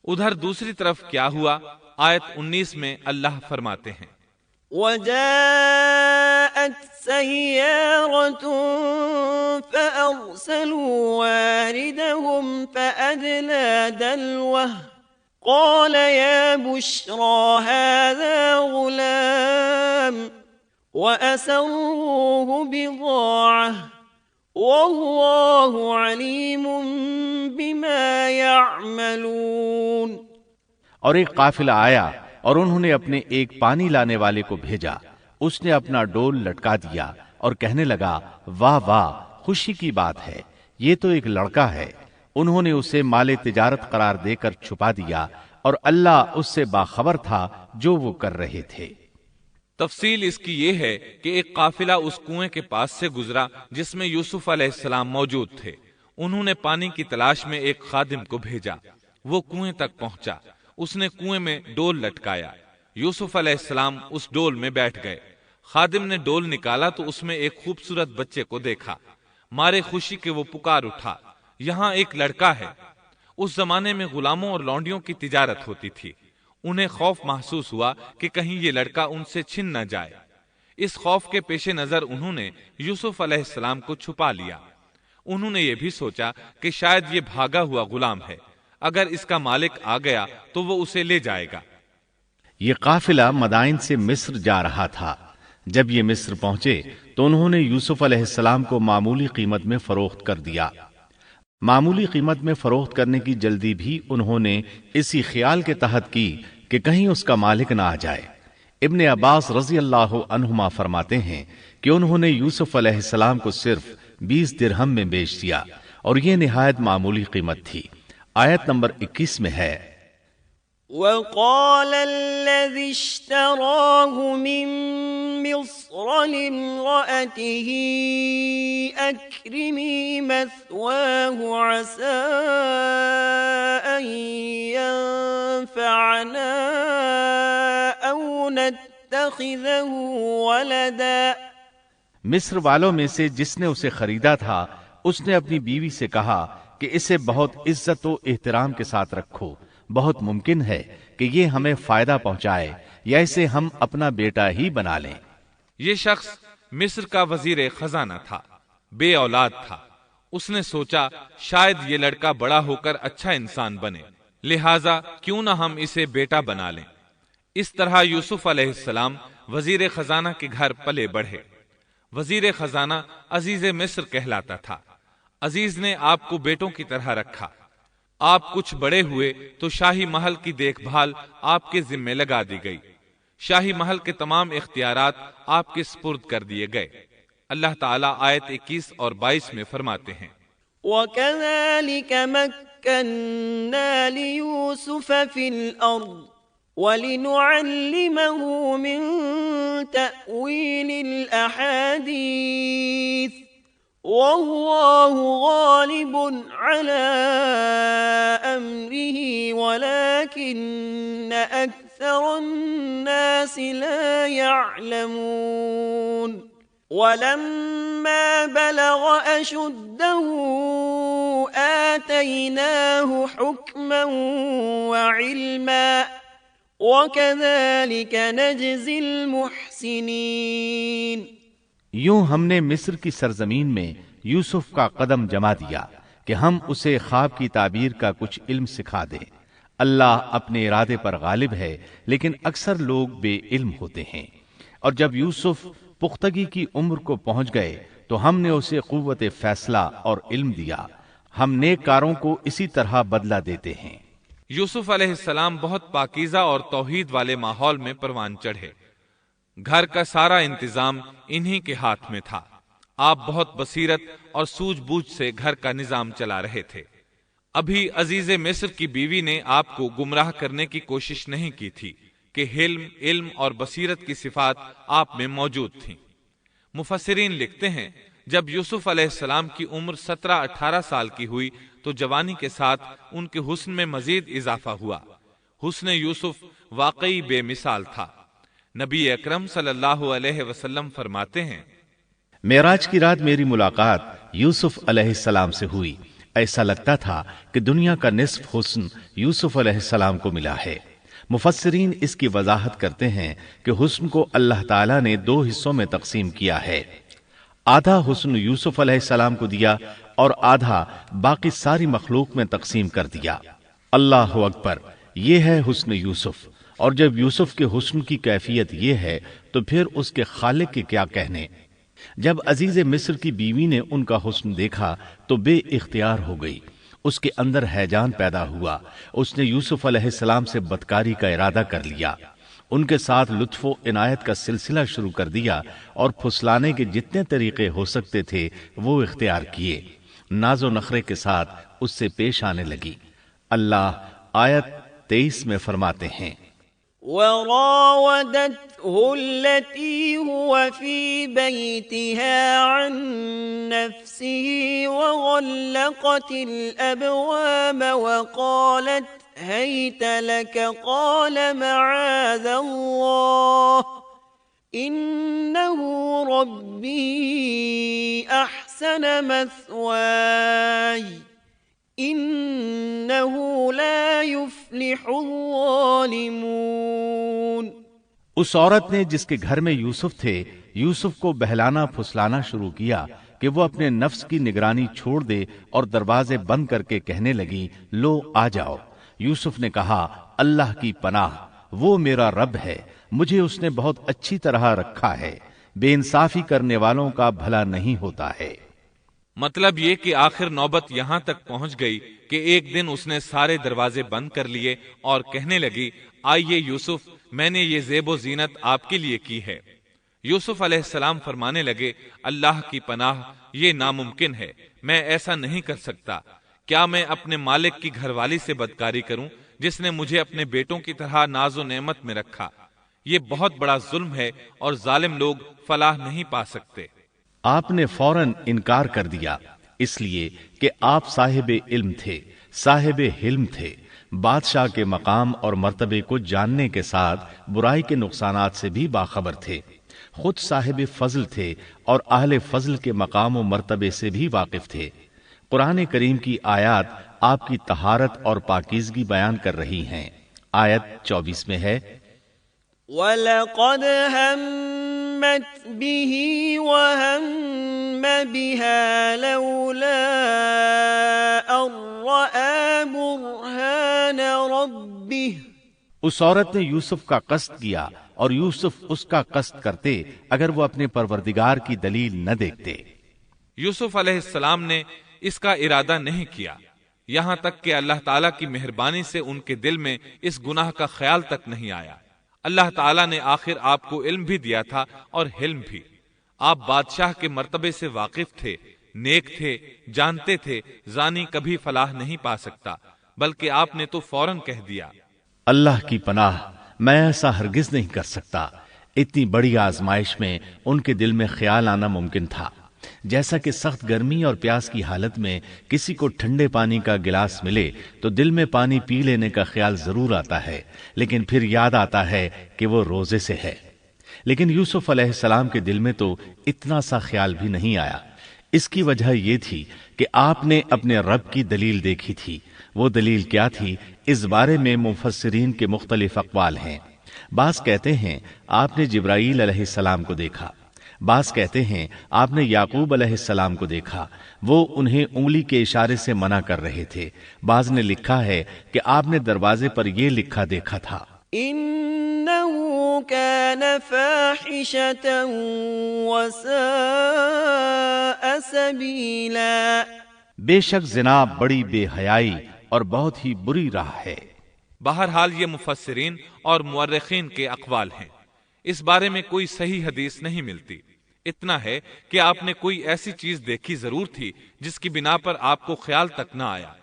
ادھر دوسری طرف کیا ہوا؟ آیت 19 میں اللہ فرماتے ہیں وَجَاءَتْ سَيَّارَةٌ فَأَرْسَلُوا وَارِدَهُمْ فَأَدْلَى دَلْوَهُ قَالَ يَا بُشْرَى هَذَا غُلَامٌ وَأَسَرُّوهُ بِضَاعَةً وَاللَّهُ عَلِيمٌ بِمَا يَعْمَلُونَ۔ اور ایک قافلہ آیا اور انہوں نے اپنے ایک پانی لانے والے کو بھیجا، اس نے اپنا ڈول لٹکا دیا اور کہنے لگا واہ واہ، خوشی کی بات ہے، یہ تو ایک لڑکا ہے۔ انہوں نے اسے مال تجارت قرار دے کر چھپا دیا اور اللہ اس سے باخبر تھا جو وہ کر رہے تھے۔ تفصیل اس کی یہ ہے کہ ایک قافلہ اس کنویں کے پاس سے گزرا جس میں یوسف علیہ السلام موجود تھے۔ انہوں نے پانی کی تلاش میں ایک خادم کو بھیجا، وہ کنویں تک پہنچا، اس نے کنویں میں ڈول لٹکایا، یوسف علیہ السلام اس ڈول میں بیٹھ گئے۔ خادم نے ڈول نکالا تو اس میں ایک خوبصورت بچے کو دیکھا، مارے خوشی کے وہ پکار اٹھا یہاں ایک لڑکا ہے۔ اس زمانے میں غلاموں اور لونڈیوں کی تجارت ہوتی تھی، انہیں خوف محسوس ہوا کہ کہیں یہ لڑکا ان سے چھن نہ جائے۔ اس خوف کے پیش نظر انہوں نے یوسف علیہ السلام کو چھپا لیا۔ انہوں نے یہ بھی سوچا کہ شاید یہ بھاگا ہوا غلام ہے، اگر اس کا مالک آ گیا تو وہ اسے لے جائے گا۔ یہ قافلہ مدائن سے مصر جا رہا تھا۔ جب یہ مصر پہنچے تو انہوں نے یوسف علیہ السلام کو معمولی قیمت میں فروخت کر دیا۔ معمولی قیمت میں فروخت کرنے کی جلدی بھی انہوں نے اسی خیال کے تحت کی کہ کہیں اس کا مالک نہ آ جائے۔ ابن عباس رضی اللہ عنہما فرماتے ہیں کہ انہوں نے یوسف علیہ السلام کو صرف 20 درہم میں بیچ دیا، اور یہ نہایت معمولی قیمت تھی۔ آیت نمبر 21 میں ہے وَقَالَ الَّذِي اشْتَرَاهُ مِن مِّصْرَ لِامْرَأَتِهِ أَكْرِمِي مَثْوَاهُ عَسَىٰ أَن يَنفَعَنَا أَوْ نَتَّخِذَهُ وَلَدًا۔ مصر والوں میں سے جس نے اسے خریدا تھا اس نے اپنی بیوی سے کہا کہ اسے بہت عزت و احترام کے ساتھ رکھو، بہت ممکن ہے کہ یہ ہمیں فائدہ پہنچائے یا اسے ہم اپنا بیٹا ہی بنا لیں۔ یہ شخص مصر کا وزیر خزانہ تھا، بے اولاد تھا۔ اس نے سوچا شاید یہ لڑکا بڑا ہو کر اچھا انسان بنے، لہٰذا کیوں نہ ہم اسے بیٹا بنا لیں۔ اس طرح یوسف علیہ السلام وزیر خزانہ کے گھر پلے بڑھے۔ وزیر خزانہ عزیز مصر کہلاتا تھا۔ عزیز نے آپ کو بیٹوں کی طرح رکھا۔ آپ کچھ بڑے ہوئے تو شاہی محل کی دیکھ بھال آپ کے ذمہ لگا دی گئی، شاہی محل کے تمام اختیارات آپ کے سپرد کر دیے گئے۔ اللہ تعالیٰ آیت 21 اور 22 میں فرماتے ہیں وَكَذَلِكَ مَكَّنَّا لِيُوسُفَ فِي الْأَرْضِ وَلِنُعَلِّمَهُ مِن تَأْوِيلِ الْأَحَادِيثِ وَاللَّهُ غَالِبٌ عَلَىٰ أَمْرِهِ وَلَكِنَّ أَكْثَرَ النَّاسِ لَا يَعْلَمُونَ۔ وَلَمَّا بَلَغَ أَشُدَّهُ آتَيْنَاهُ حُكْمًا وَعِلْمًا وَكَذَلِكَ نَجْزِي الْمُحْسِنِينَ۔ یوں ہم نے مصر کی سرزمین میں یوسف کا قدم جما دیا کہ ہم اسے خواب کی تعبیر کا کچھ علم سکھا دیں۔ اللہ اپنے ارادے پر غالب ہے، لیکن اکثر لوگ بے علم ہوتے ہیں۔ اور جب یوسف پختگی کی عمر کو پہنچ گئے تو ہم نے اسے قوت فیصلہ اور علم دیا۔ ہم نیک کاروں کو اسی طرح بدلہ دیتے ہیں۔ یوسف علیہ السلام بہت پاکیزہ اور توحید والے ماحول میں پروان چڑھے۔ گھر کا سارا انتظام انہی کے ہاتھ میں تھا۔ آپ بہت بصیرت اور سوجھ بوجھ سے گھر کا نظام چلا رہے تھے۔ ابھی عزیز مصر کی بیوی نے آپ کو گمراہ کرنے کی کوشش نہیں کی تھی کہ حلم، علم اور بصیرت کی صفات آپ میں موجود تھیں۔ مفسرین لکھتے ہیں جب یوسف علیہ السلام کی عمر 17-18 سال کی ہوئی تو جوانی کے ساتھ ان کے حسن میں مزید اضافہ ہوا۔ حسن یوسف واقعی بے مثال تھا۔ نبی اکرم صلی اللہ علیہ وسلم فرماتے ہیں معراج کی رات میری ملاقات یوسف علیہ السلام سے ہوئی۔ ایسا لگتا تھا کہ دنیا کا نصف حسن یوسف علیہ السلام کو ملا ہے۔ مفسرین اس کی وضاحت کرتے ہیں کہ حسن کو اللہ تعالیٰ نے 2 حصوں میں تقسیم کیا ہے۔ آدھا حسن یوسف علیہ السلام کو دیا اور آدھا باقی ساری مخلوق میں تقسیم کر دیا۔ اللہ اکبر، یہ ہے حسن یوسف۔ اور جب یوسف کے حسن کی کیفیت یہ ہے تو پھر اس کے خالق کے کیا کہنے۔ جب عزیز مصر کی بیوی نے ان کا حسن دیکھا تو بے اختیار ہو گئی، اس کے اندر ہیجان پیدا ہوا۔ اس نے یوسف علیہ السلام سے بدکاری کا ارادہ کر لیا، ان کے ساتھ لطف و عنایت کا سلسلہ شروع کر دیا اور پھسلانے کے جتنے طریقے ہو سکتے تھے وہ اختیار کیے۔ ناز و نخرے کے ساتھ اس سے پیش آنے لگی۔ اللہ آیت 23 میں فرماتے ہیں، وراودته التي هو في بيتها عن نفسه وغلقت الأبواب وقالت هيت لك قال معاذ الله إنه ربي أحسن مثواي انه لا يفلح الظالمون۔ اس عورت نے جس کے گھر میں یوسف تھے یوسف کو بہلانا پھسلانا شروع کیا کہ وہ اپنے نفس کی نگرانی چھوڑ دے اور دروازے بند کر کے کہنے لگی، لو آ جاؤ۔ یوسف نے کہا، اللہ کی پناہ، وہ میرا رب ہے، مجھے اس نے بہت اچھی طرح رکھا ہے، بے انصافی کرنے والوں کا بھلا نہیں ہوتا ہے۔ مطلب یہ کہ آخر نوبت یہاں تک پہنچ گئی کہ ایک دن اس نے سارے دروازے بند کر لیے اور کہنے لگی، آئیے یوسف، میں نے یہ زیب و زینت آپ کے لیے کی ہے۔ یوسف علیہ السلام فرمانے لگے، اللہ کی پناہ، یہ ناممکن ہے، میں ایسا نہیں کر سکتا۔ کیا میں اپنے مالک کی گھر والی سے بدکاری کروں جس نے مجھے اپنے بیٹوں کی طرح ناز و نعمت میں رکھا؟ یہ بہت بڑا ظلم ہے اور ظالم لوگ فلاح نہیں پا سکتے۔ آپ نے فوراً انکار کر دیا، اس لیے کہ آپ صاحب علم تھے، صاحب حلم تھے، بادشاہ کے مقام اور مرتبے کو جاننے کے ساتھ برائی کے نقصانات سے بھی باخبر تھے، خود صاحب فضل تھے اور اہل فضل کے مقام و مرتبے سے بھی واقف تھے۔ قرآن کریم کی آیات آپ کی طہارت اور پاکیزگی بیان کر رہی ہیں۔ آیت 24 میں ہے، وَلَقَدْ هَمَّتْ بِهِ وَهَمَّ بِهَا لَوْلَا أَن رَّأَىٰ بُرْهَانَ رَبِّهِ۔ اس عورت نے یوسف کا قصد کیا اور یوسف اس کا قصد کرتے اگر وہ اپنے پروردگار کی دلیل نہ دیکھتے۔ یوسف علیہ السلام نے اس کا ارادہ نہیں کیا، یہاں تک کہ اللہ تعالیٰ کی مہربانی سے ان کے دل میں اس گناہ کا خیال تک نہیں آیا۔ اللہ تعالیٰ نے آخر آپ کو علم بھی دیا تھا اور حلم بھی۔ آپ بادشاہ کے مرتبے سے واقف تھے، نیک تھے، جانتے تھے زانی کبھی فلاح نہیں پا سکتا، بلکہ آپ نے تو فوراً کہہ دیا، اللہ کی پناہ، میں ایسا ہرگز نہیں کر سکتا۔ اتنی بڑی آزمائش میں ان کے دل میں خیال آنا ممکن تھا، جیسا کہ سخت گرمی اور پیاس کی حالت میں کسی کو ٹھنڈے پانی کا گلاس ملے تو دل میں پانی پی لینے کا خیال ضرور آتا ہے، لیکن پھر یاد آتا ہے کہ وہ روزے سے ہے۔ لیکن یوسف علیہ السلام کے دل میں تو اتنا سا خیال بھی نہیں آیا۔ اس کی وجہ یہ تھی کہ آپ نے اپنے رب کی دلیل دیکھی تھی۔ وہ دلیل کیا تھی، اس بارے میں مفسرین کے مختلف اقوال ہیں۔ بعض کہتے ہیں آپ نے جبرائیل علیہ السلام کو دیکھا، بعض کہتے ہیں آپ نے یعقوب علیہ السلام کو دیکھا، وہ انہیں انگلی کے اشارے سے منع کر رہے تھے۔ بعض نے لکھا ہے کہ آپ نے دروازے پر یہ لکھا دیکھا تھا، إنه كان فاحشة وساء سبيلا۔ بے شک زنا بڑی بے حیائی اور بہت ہی بری راہ ہے۔ بہرحال یہ مفسرین اور مورخین کے اقوال ہیں، اس بارے میں کوئی صحیح حدیث نہیں ملتی۔ اتنا ہے کہ آپ نے کوئی ایسی چیز دیکھی ضرور تھی جس کی بنا پر آپ کو خیال تک نہ آیا،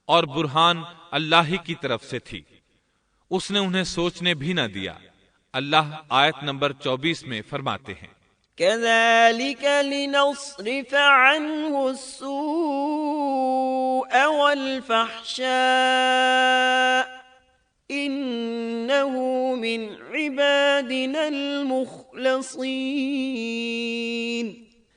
اور برہان اللہ ہی کی طرف سے تھی، اس نے انہیں سوچنے بھی نہ دیا۔ اللہ آیت نمبر 24 میں فرماتے ہیں، كذلك لنصرف عنه السوء والفحشاء إنه من عبادنا المخلصين۔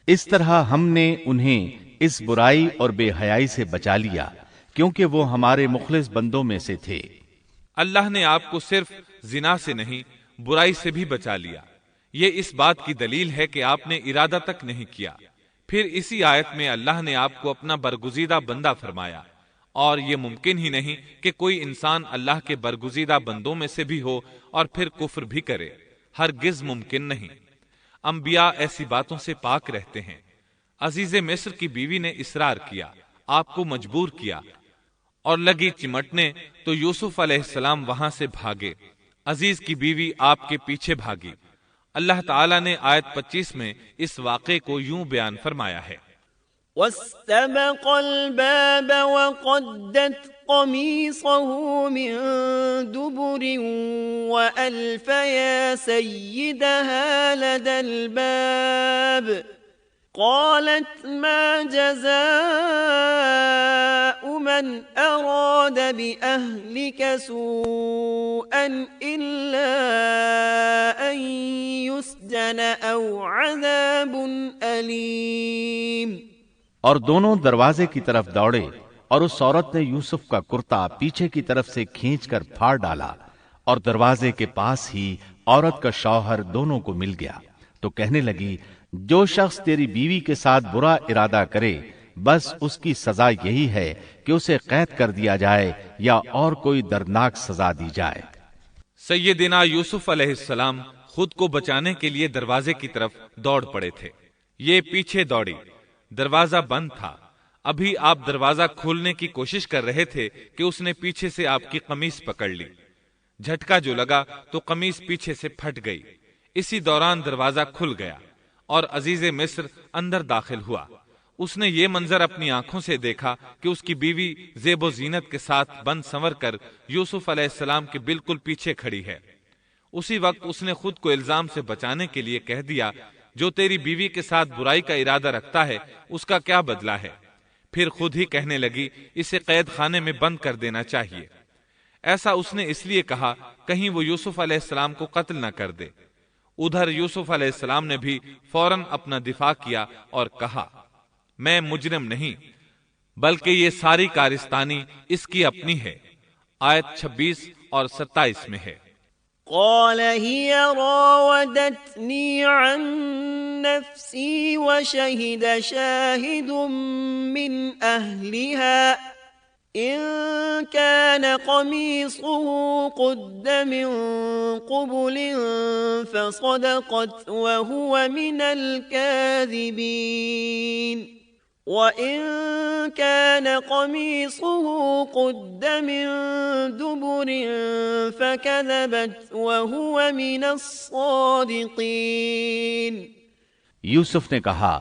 اس طرح ہم نے انہیں اس برائی اور بے حیائی سے بچا لیا کیونکہ وہ ہمارے مخلص بندوں میں سے تھے۔ اللہ نے آپ کو صرف زنا سے نہیں برائی سے بھی بچا لیا۔ یہ اس بات کی دلیل ہے کہ آپ نے ارادہ تک نہیں کیا۔ پھر اسی آیت میں اللہ نے آپ کو اپنا برگزیدہ بندہ فرمایا، اور یہ ممکن ہی نہیں کہ کوئی انسان اللہ کے برگزیدہ بندوں میں سے بھی ہو اور پھر کفر بھی کرے، ہرگز ممکن نہیں۔ انبیاء ایسی باتوں سے پاک رہتے ہیں۔ عزیز مصر کی بیوی نے اصرار کیا، آپ کو مجبور کیا اور لگی چمٹنے تو یوسف علیہ السلام وہاں سے بھاگے۔ عزیز کی بیوی آپ کے پیچھے بھاگی۔ اللہ تعالیٰ نے آیت 25 میں اس واقعے کو یوں بیان فرمایا ہے، واستبق الباب وقدت قميصه من دبر وألف يا سيدها لدى الباب قالت ما جزاء من أراد بأهلك سوءا إلا أن يسجن أو عذاب أليم۔ اور دونوں دروازے کی طرف دوڑے، اور اس عورت نے یوسف کا کرتا پیچھے کی طرف سے کھینچ کر پھاڑ ڈالا، اور دروازے کے پاس ہی عورت کا شوہر دونوں کو مل گیا، تو کہنے لگی جو شخص تیری بیوی کے ساتھ برا ارادہ کرے بس اس کی سزا یہی ہے کہ اسے قید کر دیا جائے یا اور کوئی دردناک سزا دی جائے۔ سیدنا یوسف علیہ السلام خود کو بچانے کے لیے دروازے کی طرف دوڑ پڑے تھے۔ یہ پیچھے دوڑی، دروازہ بند تھا۔ ابھی آپ دروازہ کھولنے کی کوشش کر رہے تھے کہ اس نے پیچھے سے آپ کی قمیص پکڑ لی۔ جھٹکا جو لگا تو قمیص پیچھے سے پھٹ گئی۔ اسی دوران دروازہ کھل گیا اور عزیز مصر اندر داخل ہوا۔ اس نے یہ منظر اپنی آنکھوں سے دیکھا کہ اس کی بیوی زیب و زینت کے ساتھ بند سنور کر یوسف علیہ السلام کے بالکل پیچھے کھڑی ہے۔ اسی وقت اس نے خود کو الزام سے بچانے کے لیے کہہ دیا، جو تیری بیوی کے ساتھ برائی کا ارادہ رکھتا ہے اس کا کیا بدلہ ہے؟ پھر خود ہی کہنے لگی اسے قید خانے میں بند کر دینا چاہیے۔ ایسا اس نے اس لیے کہا کہیں وہ یوسف علیہ السلام کو قتل نہ کر دے۔ ادھر یوسف علیہ السلام نے بھی فوراً اپنا دفاع کیا اور کہا میں مجرم نہیں، بلکہ یہ ساری کارستانی اس کی اپنی ہے۔ آیت 26 اور 27 میں ہے، قال هي راودتني عن نفسي وشهد شاهد من أهلها إن كان قميصه قد من قبل فصدقت وهو من الكاذبين وَإِن كَانَ قَمِيصُهُ قُدَّ مِن دُبُرٍ فَكَذَبَتْ وَهُوَ مِنَ الصَّادِقِينَ۔ یوسف نے کہا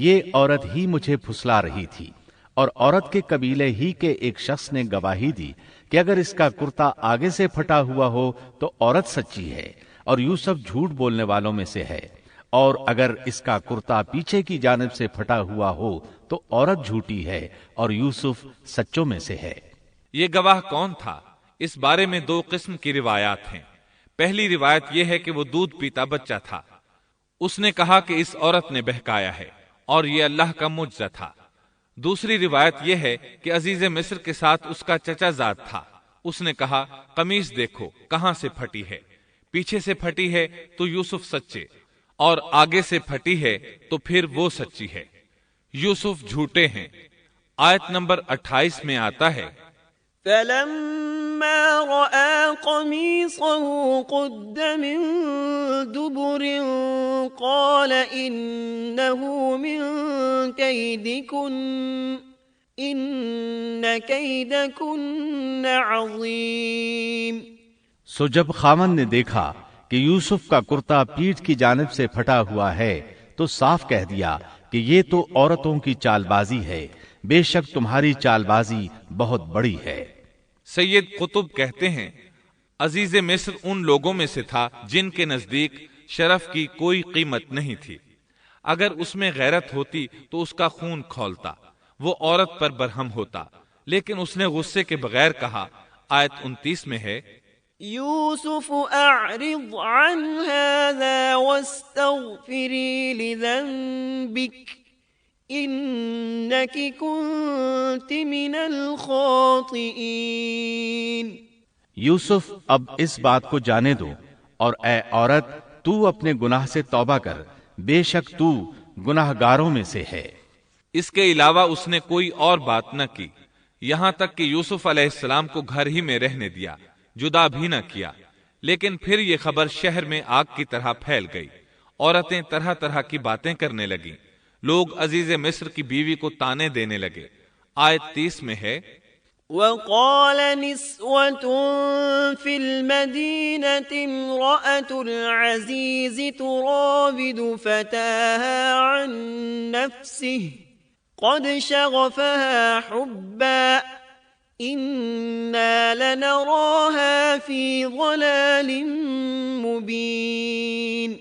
یہ عورت ہی مجھے پھسلا رہی تھی، اور عورت کے قبیلے ہی کے ایک شخص نے گواہی دی کہ اگر اس کا کرتا آگے سے پھٹا ہوا ہو تو عورت سچی ہے اور یوسف جھوٹ بولنے والوں میں سے ہے، اور اگر اس کا کرتا پیچھے کی جانب سے پھٹا ہوا ہو تو عورت جھوٹی ہے اور یوسف سچوں میں سے ہے۔ یہ گواہ کون تھا؟ اس بارے میں دو قسم کی روایات ہیں۔ پہلی روایت یہ ہے کہ وہ دودھ پیتا بچہ تھا، اس نے کہا کہ اس عورت نے بہکایا ہے اور یہ اللہ کا معجزہ تھا۔ دوسری روایت یہ ہے کہ عزیز مصر کے ساتھ اس کا چچا زاد تھا، اس نے کہا قمیص دیکھو کہاں سے پھٹی ہے، پیچھے سے پھٹی ہے تو یوسف سچے، اور آگے سے پھٹی ہے تو پھر وہ سچی ہے، یوسف جھوٹے ہیں۔ آیت نمبر 28 میں آتا ہے، فَلَمَّا رَأَى قَمِيصَهُ قُدَّ مِن دُبُرٍ قَالَ إِنَّهُ مِن كَيْدِكُنَّ إِنَّ كَيْدَكُنَّ عَظِيمٌ۔ سو جب خاوند نے دیکھا کہ یوسف کا کرتا پیٹھ کی جانب سے پھٹا ہوا ہے تو صاف کہہ دیا کہ یہ تو عورتوں کی چال بازی ہے، بے شک تمہاری چال بازی بہت بڑی ہے۔ سید قطب کہتے ہیں عزیز مصر ان لوگوں میں سے تھا جن کے نزدیک شرف کی کوئی قیمت نہیں تھی۔ اگر اس میں غیرت ہوتی تو اس کا خون کھولتا، وہ عورت پر برہم ہوتا، لیکن اس نے غصے کے بغیر کہا۔ آیت 29 میں ہے، یوسف اعرض عن هذا واستغفری لذنبک إنك كنت من الخاطئين۔ یوسف اب اس بات کو جانے دو، اور اے عورت تو اپنے گناہ سے توبہ کر، بے شک تو گناہگاروں میں سے ہے۔ اس کے علاوہ اس نے کوئی اور بات نہ کی، یہاں تک کہ یوسف علیہ السلام کو گھر ہی میں رہنے دیا، جدا بھی نہ کیا۔ لیکن پھر یہ خبر شہر میں آگ کی طرح پھیل گئی، عورتیں طرح طرح کی باتیں کرنے لگیں، لوگ عزیز مصر کی بیوی کو تانے دینے لگے۔ آیت 30 میں ہے، وقال نسوة في المدينة امرأة العزيز تراود فتاها عن نفسه قد شغفها حبا إنا لنراها في ضلال مبين۔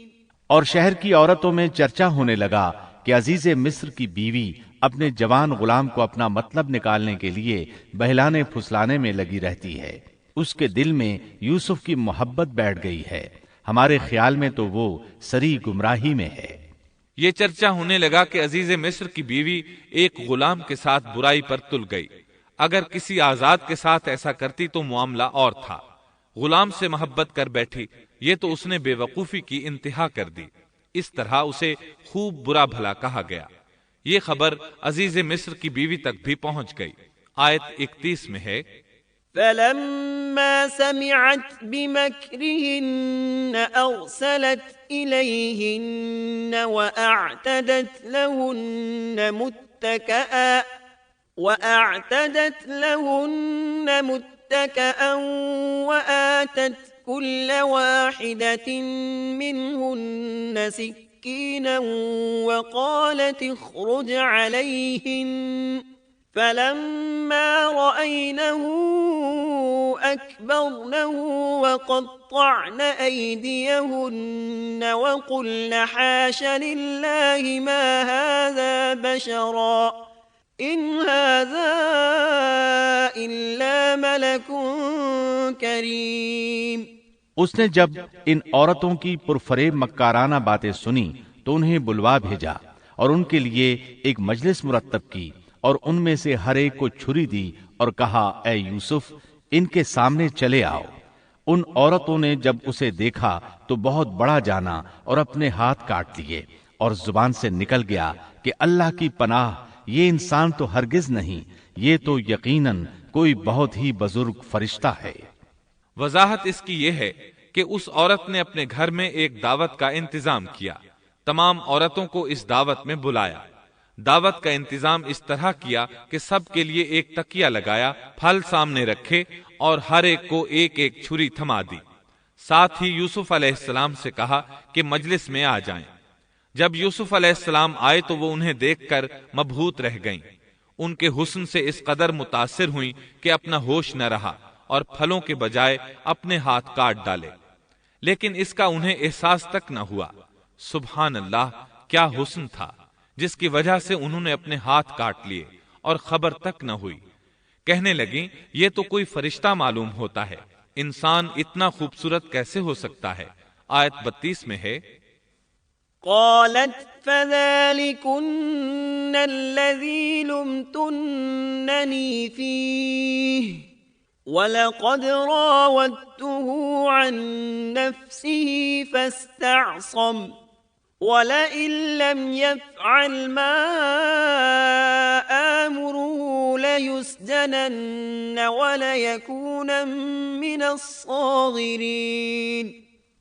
اور شہر کی عورتوں میں چرچا ہونے لگا کہ عزیز مصر کی بیوی اپنے جوان غلام کو اپنا مطلب نکالنے کے لیے بہلانے پھسلانے میں لگی رہتی ہے، اس کے دل میں یوسف کی محبت بیٹھ گئی ہے، ہمارے خیال میں تو وہ سری گمراہی میں ہے۔ یہ چرچا ہونے لگا کہ عزیز مصر کی بیوی ایک غلام کے ساتھ برائی پر تل گئی، اگر کسی آزاد کے ساتھ ایسا کرتی تو معاملہ اور تھا، غلام سے محبت کر بیٹھی، یہ تو اس نے بے وقوفی کی انتہا کر دی۔ اس طرح اسے خوب برا بھلا کہا گیا۔ یہ خبر عزیز مصر کی بیوی تک بھی پہنچ گئی۔ آیت 31 میں ہے، فلما سمعت بمكرهن أرسلت إليهن وأعتدت لهن متكئا وآتت كل واحدة منهن سكينا وقالت اخرج عليهن فلما رأينه أكبرنه وقطعن أيديهن وقلن حاش لله ما هذا بشرا إن هذا إلا ملك کریم۔ اس نے جب ان عورتوں کی پرفریب مکارانہ باتیں سنی تو انہیں بلوا بھیجا اور ان کے لیے ایک مجلس مرتب کی، اور ان میں سے ہر ایک کو چھری دی اور کہا، اے یوسف ان کے سامنے چلے آؤ۔ ان عورتوں نے جب اسے دیکھا تو بہت بڑا جانا اور اپنے ہاتھ کاٹ لیے، اور زبان سے نکل گیا کہ اللہ کی پناہ، یہ انسان تو ہرگز نہیں، یہ تو یقیناً کوئی بہت ہی بزرگ فرشتہ ہے۔ وضاحت اس کی یہ ہے کہ اس عورت نے اپنے گھر میں ایک دعوت کا انتظام کیا، تمام عورتوں کو اس دعوت میں بلایا، دعوت کا انتظام اس طرح کیا کہ سب کے لیے ایک تکیہ لگایا، پھل سامنے رکھے اور ہر ایک کو ایک ایک چھری تھما دی۔ ساتھ ہی یوسف علیہ السلام سے کہا کہ مجلس میں آ جائیں۔ جب یوسف علیہ السلام آئے تو وہ انہیں دیکھ کر مبہوت رہ گئیں، ان کے حسن سے اس قدر متاثر ہوئیں کہ اپنا ہوش نہ رہا اور پھلوں کے بجائے اپنے ہاتھ کاٹ ڈالے، لیکن اس کا انہیں احساس تک نہ ہوا۔ سبحان اللہ، کیا حسن تھا جس کی وجہ سے انہوں نے اپنے ہاتھ کاٹ لیے اور خبر تک نہ ہوئی۔ کہنے لگیں، یہ تو کوئی فرشتہ معلوم ہوتا ہے، انسان اتنا خوبصورت کیسے ہو سکتا ہے؟ آیت 32 میں ہے، قالت فذلكن الذي لمتنني فيه وَلَقَدْ رَاوَدتُّهُ عَن نَّفْسِهِ فَاسْتَعْصَمَ وَلَئِن لَّمْ يَفْعَلْ مَا آمُرُهُ لَيُسْجَنَنَّ وَلَيَكُونًا مِّنَ الصَّاغِرِينَ۔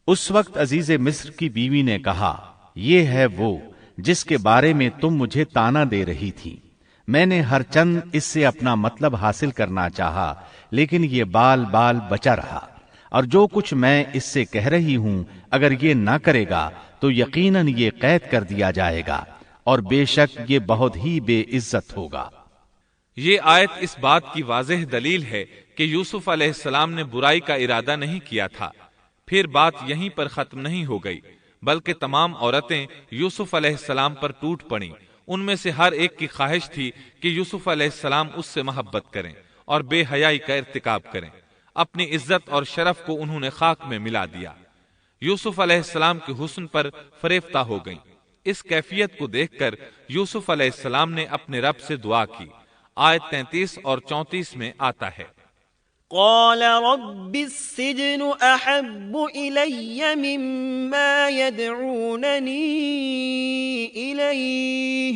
اس وقت عزیز مصر کی بیوی نے کہا، یہ ہے وہ جس کے بارے میں تم مجھے تانا دے رہی تھی، میں نے ہر چند اس سے اپنا مطلب حاصل کرنا چاہا، لیکن یہ بال بال بچا رہا، اور جو کچھ میں اس سے کہہ رہی ہوں اگر یہ نہ کرے گا تو یقیناً یہ قید کر دیا جائے گا، اور بے شک یہ بہت ہی بے عزت ہوگا۔ یہ آیت اس بات کی واضح دلیل ہے کہ یوسف علیہ السلام نے برائی کا ارادہ نہیں کیا تھا۔ پھر بات یہیں پر ختم نہیں ہو گئی، بلکہ تمام عورتیں یوسف علیہ السلام پر ٹوٹ پڑیں۔ ان میں سے ہر ایک کی خواہش تھی کہ یوسف علیہ السلام اس سے محبت کریں اور بے حیائی کا ارتکاب کریں۔ اپنی عزت اور شرف کو انہوں نے خاک میں ملا دیا، یوسف علیہ السلام کے حسن پر فریفتہ ہو گئیں۔ اس کیفیت کو دیکھ کر یوسف علیہ السلام نے اپنے رب سے دعا کی۔ آیت 33 اور 34 میں آتا ہے، قال رب السجن أحب إلي مما يدعونني إليه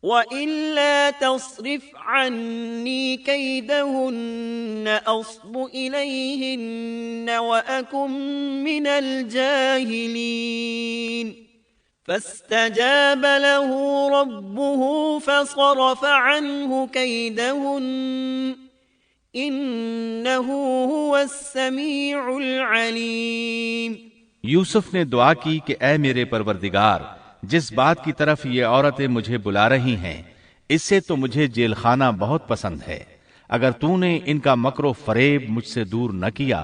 وإلا تصرف عني كيدهن أصب إليهن وأكن من الجاهلين فاستجاب له ربه فصرف عنه كيدهن انہ هو السمیع العلیم۔ یوسف نے دعا کی کہ اے میرے پروردگار، جس بات کی طرف یہ عورتیں مجھے بلا رہی ہیں اس سے تو مجھے جیل خانہ بہت پسند ہے۔ اگر تو نے ان کا مکر و فریب مجھ سے دور نہ کیا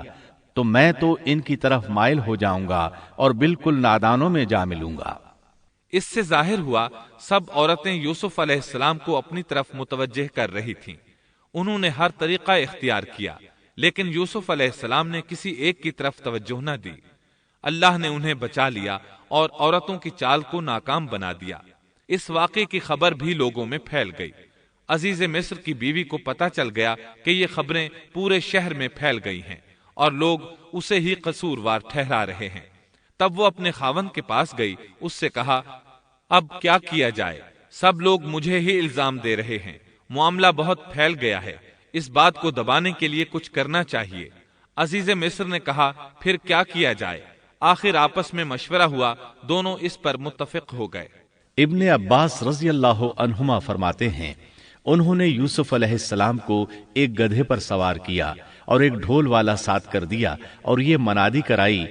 تو میں تو ان کی طرف مائل ہو جاؤں گا اور بالکل نادانوں میں جا ملوں گا۔ اس سے ظاہر ہوا سب عورتیں یوسف علیہ السلام کو اپنی طرف متوجہ کر رہی تھیں۔ انہوں نے ہر طریقہ اختیار کیا، لیکن یوسف علیہ السلام نے کسی ایک کی طرف توجہ نہ دی۔ اللہ نے انہیں بچا لیا اور عورتوں کی چال کو ناکام بنا دیا۔ اس واقعے کی خبر بھی لوگوں میں پھیل گئی۔ عزیز مصر کی بیوی کو پتہ چل گیا کہ یہ خبریں پورے شہر میں پھیل گئی ہیں اور لوگ اسے ہی قصوروار ٹھہرا رہے ہیں۔ تب وہ اپنے خاوند کے پاس گئی، اس سے کہا، اب کیا کیا جائے؟ سب لوگ مجھے ہی الزام دے رہے ہیں، معاملہ بہت پھیل گیا ہے، اس بات کو دبانے کے لیے کچھ کرنا چاہیے۔ عزیز مصر نے کہا، پھر کیا کیا جائے؟ آخر آپس میں مشورہ ہوا، دونوں اس پر متفق ہو گئے۔ ابن عباس رضی اللہ عنہما فرماتے ہیں، انہوں نے یوسف علیہ السلام کو ایک گدھے پر سوار کیا اور ایک ڈھول والا ساتھ کر دیا اور یہ منادی کرائی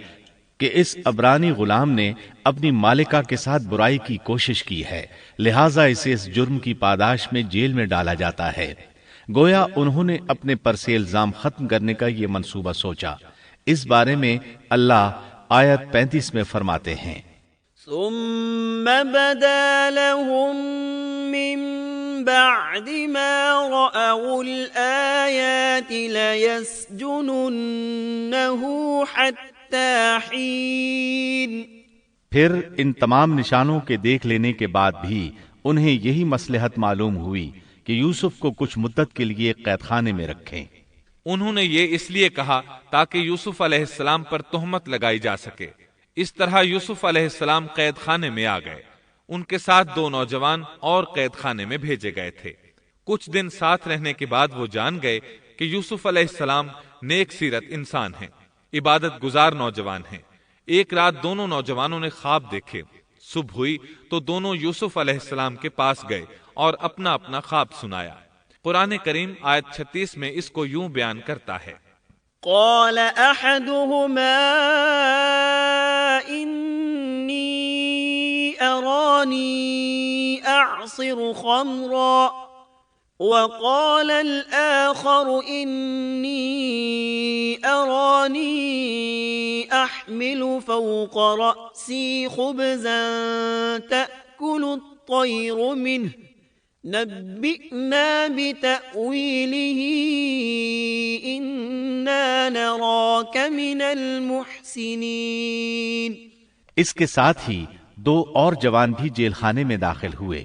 کہ اس عبرانی غلام نے اپنی مالکہ کے ساتھ برائی کی کوشش کی ہے، لہٰذا اسے اس جرم کی پاداش میں جیل میں ڈالا جاتا ہے۔ گویا انہوں نے اپنے پر سے الزام ختم کرنے کا یہ منصوبہ سوچا۔ اس بارے میں اللہ آیت 35 میں فرماتے ہیں، ثم بدا لهم من بعد ما رأوا الآيات ليسجننه حتى حين۔ پھر ان تمام نشانوں کے دیکھ لینے کے بعد بھی انہیں یہی مصلحت معلوم ہوئی کہ یوسف کو کچھ مدت کے لیے قید خانے میں رکھیں۔ انہوں نے یہ اس لیے کہا تاکہ یوسف علیہ السلام پر تہمت لگائی جا سکے۔ اس طرح یوسف علیہ السلام قید خانے میں آ گئے۔ ان کے ساتھ 2 نوجوان اور قید خانے میں بھیجے گئے تھے۔ کچھ دن ساتھ رہنے کے بعد وہ جان گئے کہ یوسف علیہ السلام نیک سیرت انسان ہیں، عبادت گزار نوجوان ہیں۔ ایک رات دونوں نوجوانوں نے خواب دیکھے۔ صبح ہوئی تو دونوں یوسف علیہ السلام کے پاس گئے اور اپنا اپنا خواب سنایا۔ قرآن کریم آیت 36 میں اس کو یوں بیان کرتا ہے، قال احدهما انی ارانی اعصر خمرا وقال الآخر انی ارانی احمل فوق رأسی خبزا تأکل الطیر منه نبئنا بتأویلہ انا نراک من المحسنین۔ اس کے ساتھ ہی 2 اور جوان بھی جیل خانے میں داخل ہوئے۔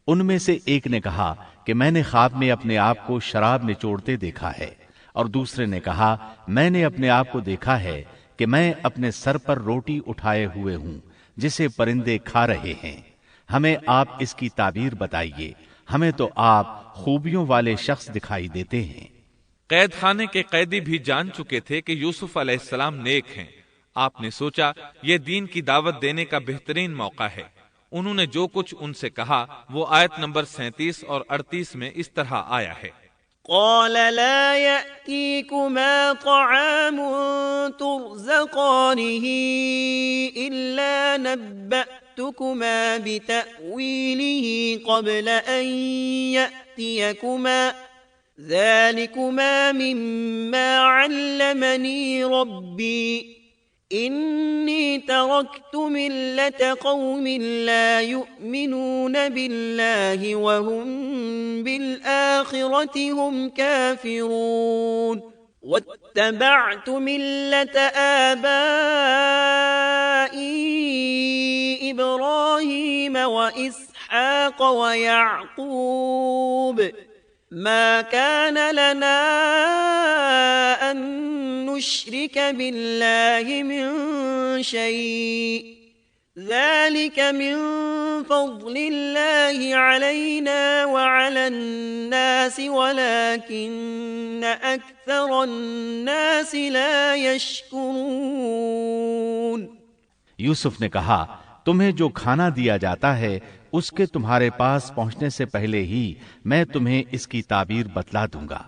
ان میں سے ایک نے کہا کہ میں نے خواب میں اپنے آپ کو شراب نچوڑتے دیکھا ہے، اور دوسرے نے کہا میں نے اپنے آپ کو دیکھا ہے کہ میں اپنے سر پر روٹی اٹھائے ہوئے ہوں جسے پرندے کھا رہے ہیں۔ ہمیں آپ اس کی تعبیر بتائیے، ہمیں تو آپ خوبیوں والے شخص دکھائی دیتے ہیں۔ قید خانے کے قیدی بھی جان چکے تھے کہ یوسف علیہ السلام نیک ہیں۔ آپ نے سوچا یہ دین کی دعوت دینے کا بہترین موقع ہے۔ انہوں نے جو کچھ ان سے کہا وہ آیت نمبر 37 اور 38 میں اس طرح آیا ہے، قال لا يأتيكما طعام ترزقانه إلا نبأتكما بتأويله قبل أن يأتيكما ذلكما مما علمني ربي إني تركت ملة قوم لا يؤمنون بالله وهم بالآخرة هم كافرون واتبعت ملة آبائي وإبراهيم وإسحاق ويعقوب ما كان لنا أن نشرك بالله من شيء ذلك من فضل الله علينا وعلى الناس ولكن أكثر الناس لا يشكرون۔ یوسف نے کہا تمہیں جو کھانا دیا جاتا ہے اس کے تمہارے پاس پہنچنے سے پہلے ہی میں تمہیں اس کی تعبیر بتلا دوں گا۔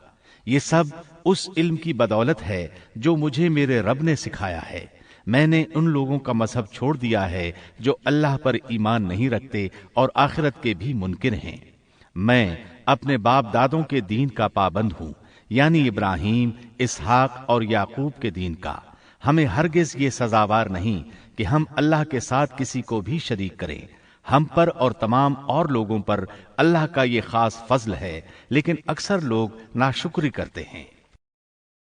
یہ سب اس علم کی بدولت ہے جو مجھے میرے رب نے سکھایا ہے۔ میں نے ان لوگوں کا مذہب چھوڑ دیا ہے جو اللہ پر ایمان نہیں رکھتے اور آخرت کے بھی منکر ہیں۔ میں اپنے باپ دادوں کے دین کا پابند ہوں، یعنی ابراہیم، اسحاق اور یعقوب کے دین کا۔ ہمیں ہرگز یہ سزاوار نہیں کہ ہم اللہ کے ساتھ کسی کو بھی شریک کریں۔ ہم پر اور تمام اور لوگوں پر اللہ کا یہ خاص فضل ہے، لیکن اکثر لوگ ناشکری کرتے ہیں۔